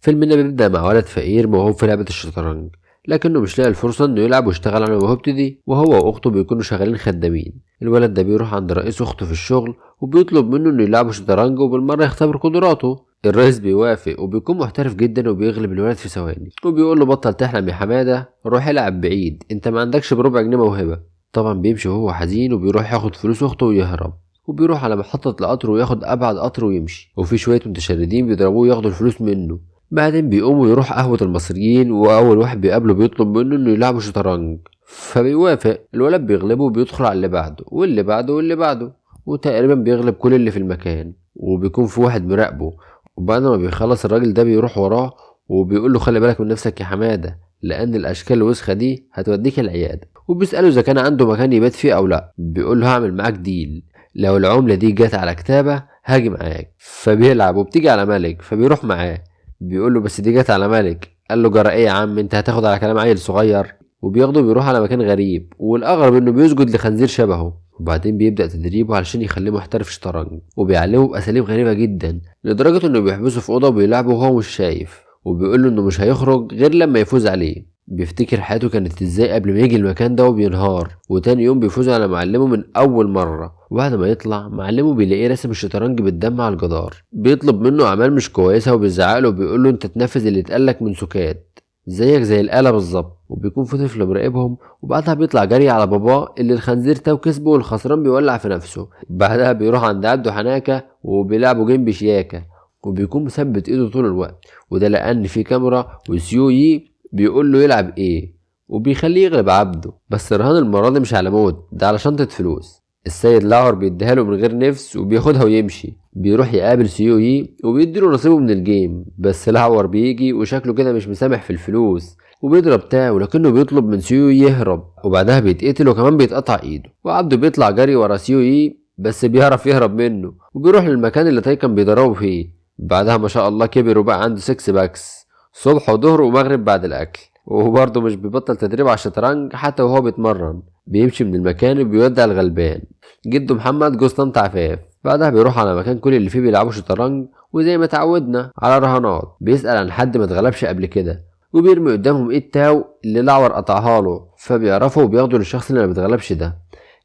فيلمنا بيبدأ مع ولد فقير موهوب في لعبة الشطرنج، لكنه مش لاقي الفرصة انه يلعب ويشتغل على موهبته دي، وهو واخته بيكونوا شغالين خدامين. الولد ده بيروح عند رئيس اخته في الشغل وبيطلب منه انه يلعبوا شطرنج وبالمرة يختبر قدراته. الرئيس بيوافق وبيكون محترف جدا وبيغلب الولد في ثواني، وبيقول له بطل تحلم يا حمادة، روح العب بعيد، انت ما عندكش بربع جنيه موهبة. طبعا بيمشي وهو حزين وبيروح ياخد فلوس اخته ويهرب، وبيروح على محطة القطر وياخد أبعد قطر ويمشي، وفي شوية متشردين بيضربوه ياخدوا الفلوس منه. بعدين بيقوم ويروح قهوة المصريين، وأول واحد بيقابله بيطلب منه إنه يلعبوا شطرنج، فبيوافق. الولد بيغلبه وبيدخل على اللي بعده واللي بعده واللي بعده، وتقريبا بيغلب كل اللي في المكان، وبيكون في واحد مراقبه. وبعد ما بيخلص الراجل ده بيروح وراه وبيقول له خلي بالك من نفسك يا حمادة، لأن الأشكال الوسخة دي هتوديك العيادة. وبيسأله إذا كان عنده مكان يبات فيه أو لأ. بيقول له هعمل معاك ديل، لو العملة دي جت على كتابة هاجي معاك. فبيلعب وبتيجي على ملك فبيروح معاه. بيقول له بس دي جت على ملك. قال له جرى ايه يا عم، انت هتاخد على كلام عيل صغير؟ وبياخده بيروح على مكان غريب، والاغرب انه بيسجد لخنزير شبهه. وبعدين بيبدأ تدريبه علشان يخليه محترف شطرنج، وبيعلمه بأساليب غريبة جدا لدرجة انه بيحبسه في أوضة وبيلعبه وهو مش شايف، وبيقول له انه مش هيخرج غير لما يفوز عليه. بيفتكر حياته كانت ازاي قبل ما يجي المكان ده وبينهار، وتاني يوم بيفوز على معلمه من اول مرة. وبعد ما يطلع معلمه بيلاقيه راسم الشطرنج بالدم على الجدار، بيطلب منه اعمال مش كويسة وبيزعقله وبيقول له انت تنفذ اللي اتقالك من سكات، زيك زي الآلة بالظبط. وبيكون في طفل مراقبهم، وبعدها بيطلع جري على باباه اللي الخنزير تاو كسبه والخسران بيولع في نفسه. بعدها بيروح عند عبده حناكة وبيلعبوا جيم بشياكة، وبيكون مثبت ايده طول الوقت، وده لان في كاميرا وسيويي بيقول له يلعب ايه، وبيخليه يغلب عبده. بس الرهان المرة دي مش على موت، ده على شنطة فلوس. السيد لاور بيديها له من غير نفس وبياخدها ويمشي. بيروح يقابل سيويي وبيديله نصيبه من الجيم، بس لاور بيجي وشكله كده مش مسامح في الفلوس وبيضرب تاو، لكنه بيطلب من سيويي يهرب، وبعدها بيتقتل وكمان بيتقطع ايده. وعبده بيطلع جري ورا سيويي بس بيعرف يهرب منه، وبيروح للمكان اللي تاي كان بيضربه فيه. بعدها ما شاء الله كبر وبقى عنده 6 باكس، صبح وظهر ومغرب بعد الاكل. وبرضه مش بيبطل تدريب على الشطرنج حتى وهو بيتمرن، بيمشي من المكان وبيودع الغلبان جده محمد جوز طنط عفاف. بعدها بيروح على مكان كل اللي فيه بيلعبوا شطرنج، وزي ما اتعودنا على رهانات بيسأل عن حد ما اتغلبش قبل كده، وبيرمي قدامهم ايد تاو اللي لعور قطعها له، فبيعرفوا وبياخدوا للشخص اللي ما بيتغلبش ده،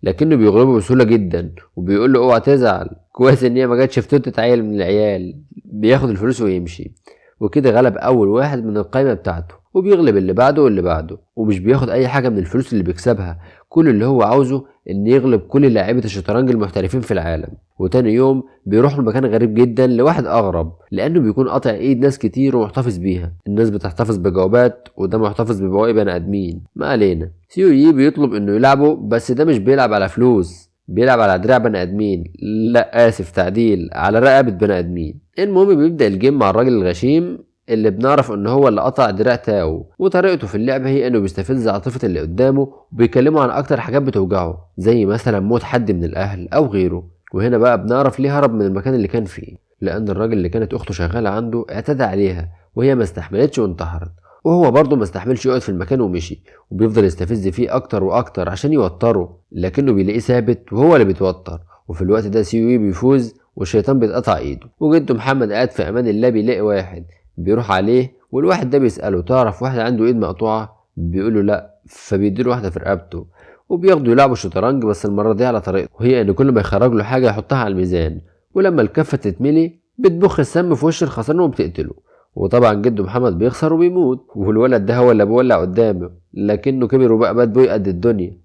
لكنه بيغلبه بسهولة جدا. وبيقول له اوعى تزعل، كويس ان هي ما جاتش في توتة عيل من العيال. بياخد الفلوس ويمشي، وكده غلب اول واحد من القائمة بتاعته، وبيغلب اللي بعده واللي بعده، ومش بياخد اي حاجة من الفلوس اللي بيكسبها. كل اللي هو عاوزه ان يغلب كل لاعيبة الشطرنج المحترفين في العالم. وتاني يوم بيروح لمكان غريب جدا لواحد اغرب، لانه بيكون قاطع ايد ناس كتير ومحتفظ بيها. الناس بتحتفظ بجوابات وده محتفظ ببواقي بني ادمين. ما علينا. سيويي بيطلب انه يلعبه، بس ده مش بيلعب على فلوس، بيلعب على دراع بني ادمين، لا اسف تعديل، على رقبة بني ادمين. المهم بيبدأ الجيم مع الراجل الغشيم اللي بنعرف ان هو اللي قطع دراع تاو، وطريقته في اللعبة هي انه بيستفز عاطفة اللي قدامه وبيكلمه عن اكتر حاجات بتوجعه، زي مثلا موت حد من الاهل او غيره. وهنا بقى بنعرف ليه هرب من المكان اللي كان فيه، لان الراجل اللي كانت اخته شغالة عنده اعتدى عليها وهي ما استحملتش وانتحرت، وهو برضه ما استحملش يقعد في المكان ومشي، وبيفضل يستفز فيه اكتر واكتر عشان يوتره، لكنه بيلاقيه ثابت وهو اللي بيتوتر. وفي الوقت ده سيوي بيفوز والشيطان بيتقطع ايده، وجده محمد قاعد في امان الله بيلاقي واحد بيروح عليه، والواحد ده بيسأله تعرف واحد عنده ايد مقطوعة؟ بيقوله لا، فبيديله واحدة في رقبته، وبياخدوا يلعبوا شطرنج بس المرة دي على طريقته، وهي ان كل ما يخرج له حاجة يحطها على الميزان، ولما الكفة تتملي بتبخ السم في وش الخسران وبتقتله. وطبعا جده محمد بيخسر وبيموت، والولد ده هو اللي بيولع قدامه، لكنه كبر وبقى باد بوي قد الدنيا.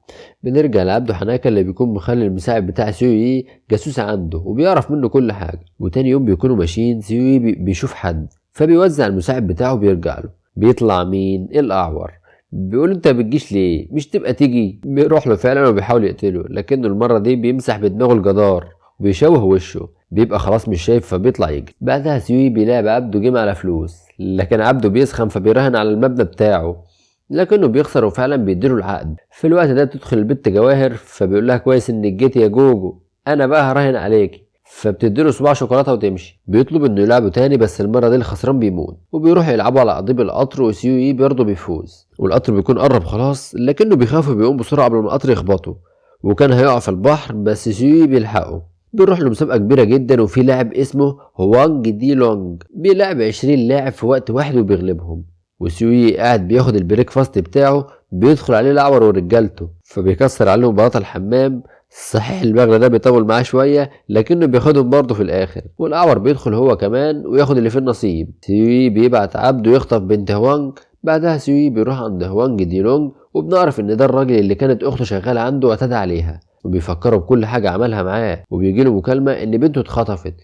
بنرجع لعبده حناكة اللي بيكون مخلي المساعد بتاع سيوي جاسوس عنده وبيعرف منه كل حاجة. وتاني يوم بيكونوا ماشيين، سيوي بيشوف حد فبيوزع المساعد بتاعه وبيرجع له. بيطلع مين؟ الأعور. بيقول انت بتجيش ليه؟ مش تبقى تيجي؟ بيروح له فعلا وبيحاول يقتله، لكنه المرة دي بيمسح بدماغه الجدار وبيشوه وشه، بيبقى خلاص مش شايف فبيطلع يجري. بعدها سيوي بيلعب عبده جيم على فلوس، لكن عبده بيسخن فبيراهن على المبنى بتاعه، لكنه بيخسر وفعلا بيديله العقد. في الوقت ده بتدخل البت جواهر فبيقول لها كويس انك جيت يا جوجو، انا بقى هراهن عليكي، فبتديله صباع شوكولاته وتمشي. بيطلب انه يلعبه تاني بس المره دي الخسران بيموت، وبيروح يلعبوا على قضيب القطر وسيوي برضه بيفوز، والقطر بيكون قرب خلاص لكنه بيخاف وبيقوم بسرعه قبل ما القطر يخبطه، وكان هيقع في البحر بس سيوي بيلحقه. بيروح لمسابقة كبيرة جدا وفي لاعب اسمه هوانج دي لونج بيلعب 20 لاعب في وقت واحد وبيغلبهم، وسيوي قاعد بياخد البريك فاست بتاعه، بيدخل عليه الأعور ورجالته فبيكسر عليهم بلاط الحمام. صحيح المغرى ده بيطول معاه شوية لكنه بياخدهم برضه في الآخر، والأعور بيدخل هو كمان وياخد اللي فيه النصيب. سيوي بيبعت عبده يخطف بنت هوانج، بعدها سيوي بيروح عند هوانج دي لونج وبنعرف إن ده الراجل اللي كانت أخته شغالة عنده واعتدى عليها، وبيفكروا بكل حاجة عملها معاه، وبيجيله مكالمة إن بنته اتخطفت.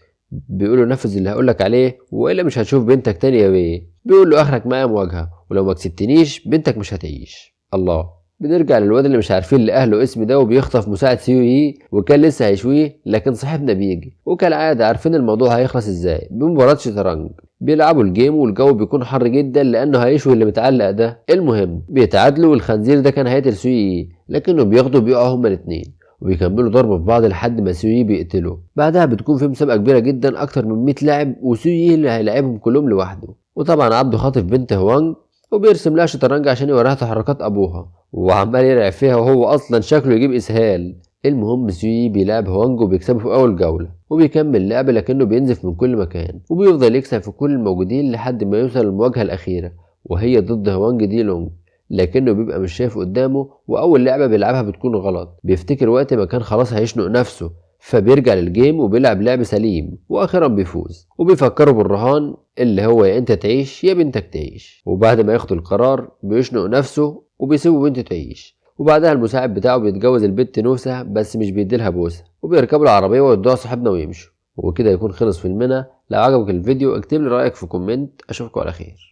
بيقوله نفذ اللي هقولك عليه وإلا مش هتشوف بنتك تاني يا بيه. بيقول له آخرك معايا مواجهة، ولو ما كسبتنيش بنتك مش هتعيش. الله. بنرجع للواد اللي مش عارفين لأهله اسم ده وبيخطف مساعد سيوي وكان لسه هيشويه، لكن صاحبنا بيجي وكالعادة عارفين الموضوع هيخلص ازاي بمباراة شطرنج. بيلعبوا الجيم والجو بيكون حر جدا لأنه هيشوي اللي متعلق ده. المهم بيتعادلوا والخنزير ده كان هيقتل سيوي لكنه بياخدوا بيقعوا هما الاتنين وبيكملوا ضرب في بعض لحد ما سيوي بيقتله. بعدها بتكون في مسابقة كبيرة جدا أكتر من 100 لاعب وسيوي اللي هيلاعبهم كلهم لوحده. وطبعا عبده خاطف بنت هوانج وبيرسم لها شطرنج عشان يوريها تحركات أبوها وعمال يلعب فيها وهو أصلا شكله يجيب إسهال. المهم سيوي بيلعب هوانج وبيكسبه في أول جولة وبيكمل لعب لكنه بينزف من كل مكان وبيفضل يكسب في كل الموجودين لحد ما يوصل للمواجهة الأخيرة وهي ضد هوانج دي لونج، لكنه بيبقى مش شايف قدامه وأول لعبة بيلعبها بتكون غلط. بيفتكر وقت ما كان خلاص هيشنق نفسه فبيرجع للجيم وبيلعب لعب سليم واخيرا بيفوز. وبيفكروا بالرهان اللي هو يا انت تعيش يا بنتك تعيش، وبعد ما ياخد القرار بيشنق نفسه وبيسيبه بنته تعيش. وبعدها المساعد بتاعه بيتجوز البت نوسة بس مش بيديلها بوسة، وبيركبوا العربية ويدوها صاحبنا ويمشوا. وكده يكون خلص فيلمنا. لو عجبك الفيديو اكتب لي رأيك في كومنت. اشوفكم على خير.